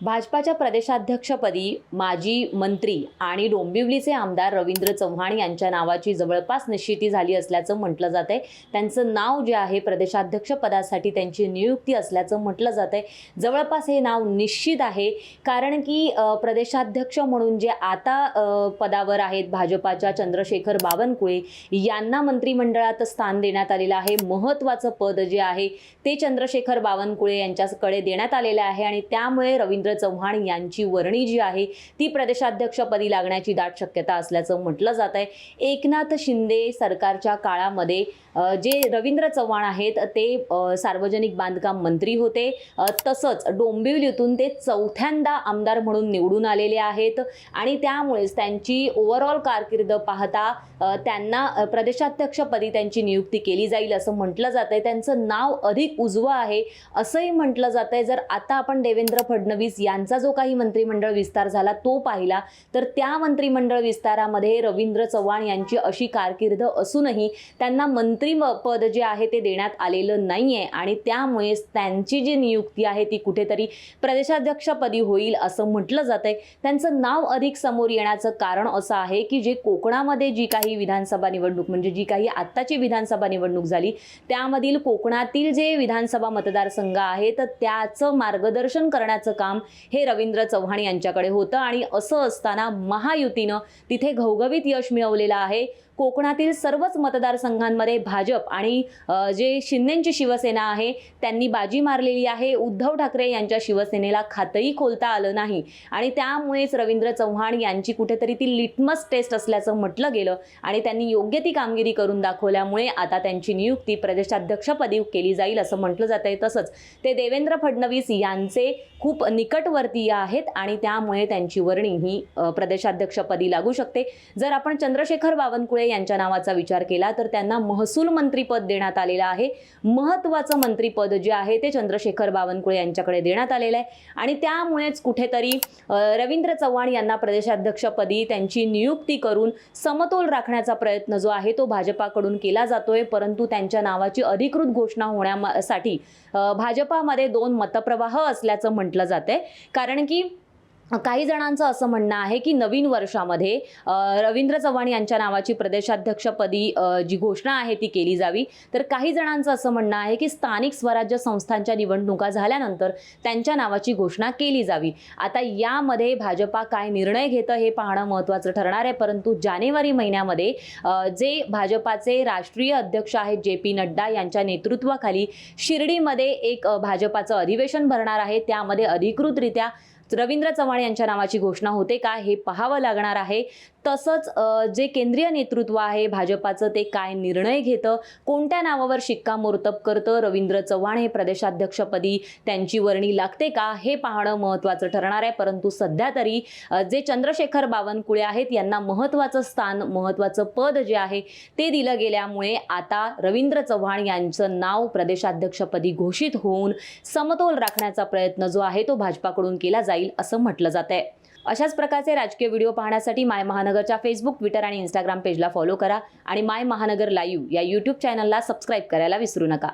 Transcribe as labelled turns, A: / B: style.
A: भाजपाच्या प्रदेशाध्यक्षपदी माजी मंत्री आणि डोंबिवलीचे आमदार रवींद्र चव्हाण यांच्या नावाची जवळपास निश्चिती झाली असल्याचं म्हटलं जातंय। त्यांचं नाव जे आहे प्रदेशाध्यक्षपदासाठी त्यांची नियुक्ती असल्याचं म्हटलं जातंय। जवळपास हे नाव निश्चित आहे, कारण की प्रदेशाध्यक्ष म्हणून जे आता पदावर आहेत भाजपाच्या चंद्रशेखर बावनकुळे यांना मंत्रिमंडळात स्थान देण्यात आलेलं आहे। महत्त्वाचं पद जे आहे ते चंद्रशेखर बावनकुळे यांच्याकडे देण्यात आलेलं आहे आणि त्यामुळे रवींद्र चव्हाण यांची वर्णी जी आहे ती प्रदेशाध्यक्षपदी लागण्याची दाट शक्यता असल्याचं म्हटलं जात आहे। एकनाथ शिंदे सरकारच्या काळामध्ये जे रवींद्र चव्हाण आहेत ते सार्वजनिक बांधकाम मंत्री होते, तसंच डोंबिवलीतून ते चौथ्यांदा आमदार म्हणून निवडून आलेले आहेत आणि त्यामुळेच त्यांची ओव्हरऑल कारकीर्द पाहता त्यांना प्रदेशाध्यक्षपदी त्यांची नियुक्ती केली जाईल असं म्हटलं जातंय। त्यांचं नाव अधिक उजवं आहे असंही म्हटलं जातंय। जर आता आपण देवेंद्र फडणवीस यांचा जो काही मंत्रिमंडळ विस्तार झाला तो पाहिला तर त्या मंत्रिमंडळ विस्तारामध्ये रवींद्र चव्हाण यांची अशी कारकीर्द असूनही त्यांना मंत्री पद जे आहे ते देण्यात आलेलं नाहीये आणि त्यामुळे त्यांची जी नियुक्ती आहे ती कुठेतरी प्रदेशाध्यक्षपदी होईल असं म्हटलं जातंय। त्यांचं नाव अधिक समोर येण्याचं कारण असं आहे की जे कोकणामध्ये जी काही विधानसभा निवडणूक म्हणजे जी काही आत्ताची विधानसभा निवडणूक झाली त्यामधील कोकणातील जे विधानसभा मतदारसंघ आहेत त्याचं मार्गदर्शन करण्याचं काम हे रवींद्र चव्हाण यांच्याकडे होतं आणि असं असताना महायुतीनं तिथे घवघवीत यश मिळवलेलं आहे। कोकणातील सर्वच मतदारसंघांमध्ये भाजप आणि जे शिंदेंची शिवसेना आहे त्यांनी बाजी मारलेली आहे। उद्धव ठाकरे यांच्या शिवसेनेला खातही खोलता आलं नाही आणि त्यामुळेच रवींद्र चव्हाण यांची कुठेतरी ती लिटमस टेस्ट असल्याचं म्हटलं गेलं आणि त्यांनी योग्य ती कामगिरी करून दाखवल्यामुळे आता त्यांची नियुक्ती प्रदेशाध्यक्षपदी केली जाईल असं म्हटलं जातंय। तसंच ते देवेंद्र फडणवीस यांचे खूप निकटवर्तीय आहेत आणि त्यामुळे त्यांची वर्णी ही प्रदेशाध्यक्षपदी लागू शकते। जर आपण चंद्रशेखर बावनकुळे यांच्या नावाचा विचार केला तर त्यांना महसूल मंत्रीपद देण्यात आलेलं आहे। महत्त्वाचं मंत्रीपद जे आहे ते चंद्रशेखर बावनकुळे यांच्याकडे देण्यात आलेलं आहे आणि त्यामुळेच कुठेतरी रवींद्र चव्हाण यांना प्रदेशाध्यक्षपदी त्यांची नियुक्ती करून समतोल राखण्याचा प्रयत्न जो आहे तो भाजपाकडून केला जातोय। परंतु त्यांच्या नावाची अधिकृत घोषणा होण्यासाठी भाजपामध्ये दोन मतप्रवाह असल्याचं म्हटलं जातंय, कारण की काही जणांचं असं म्हणणं आहे की नवीन वर्षामध्ये रवींद्र चव्हाण यांच्या नावाची प्रदेशाध्यक्षपदी जी घोषणा आहे ती केली जावी, तर काही जणांचं असं म्हणणं आहे की स्थानिक स्वराज्य संस्थांच्या निवडणुका झाल्यानंतर त्यांच्या नावाची घोषणा केली जावी। आता यामध्ये भाजपा काय निर्णय घेतं हे पाहणं महत्त्वाचं ठरणार आहे। परंतु जानेवारी महिन्यामध्ये जे भाजपाचे राष्ट्रीय अध्यक्ष आहेत JP नड्डा यांच्या नेतृत्वाखाली शिर्डीमध्ये एक भाजपाचं अधिवेशन भरणार आहे। त्यामध्ये अधिकृतरित्या रवींद्र चव्हाण यांच्या नावाची घोषणा होते का हे पाहावं लागणार आहे। तसंच जे केंद्रीय नेतृत्व आहे भाजपाचं ते काय निर्णय घेतं, कोणत्या नावावर शिक्कामोर्तब करतं, रवींद्र चव्हाण हे प्रदेशाध्यक्षपदी त्यांची वर्णी लागते का हे पाहणं महत्त्वाचं ठरणार आहे। परंतु सध्या तरी जे चंद्रशेखर बावनकुळे आहेत यांना महत्त्वाचं स्थान महत्त्वाचं पद जे आहे ते दिलं गेल्यामुळे आता रवींद्र चव्हाण यांचं नाव प्रदेशाध्यक्षपदी घोषित होऊन समतोल राखण्याचा प्रयत्न जो आहे तो भाजपाकडून केला जाईल असं म्हटलं जातंय। अशाच प्रकारचे राजकीय व्हिडिओ पाहण्यासाठी माय महानगरच्या फेसबुक, ट्विटर आणि इंस्टाग्राम पेजला फॉलो करा आणि माय महानगर लाईव्ह या YouTube चॅनलला सबस्क्राईब करायला विसरू नका।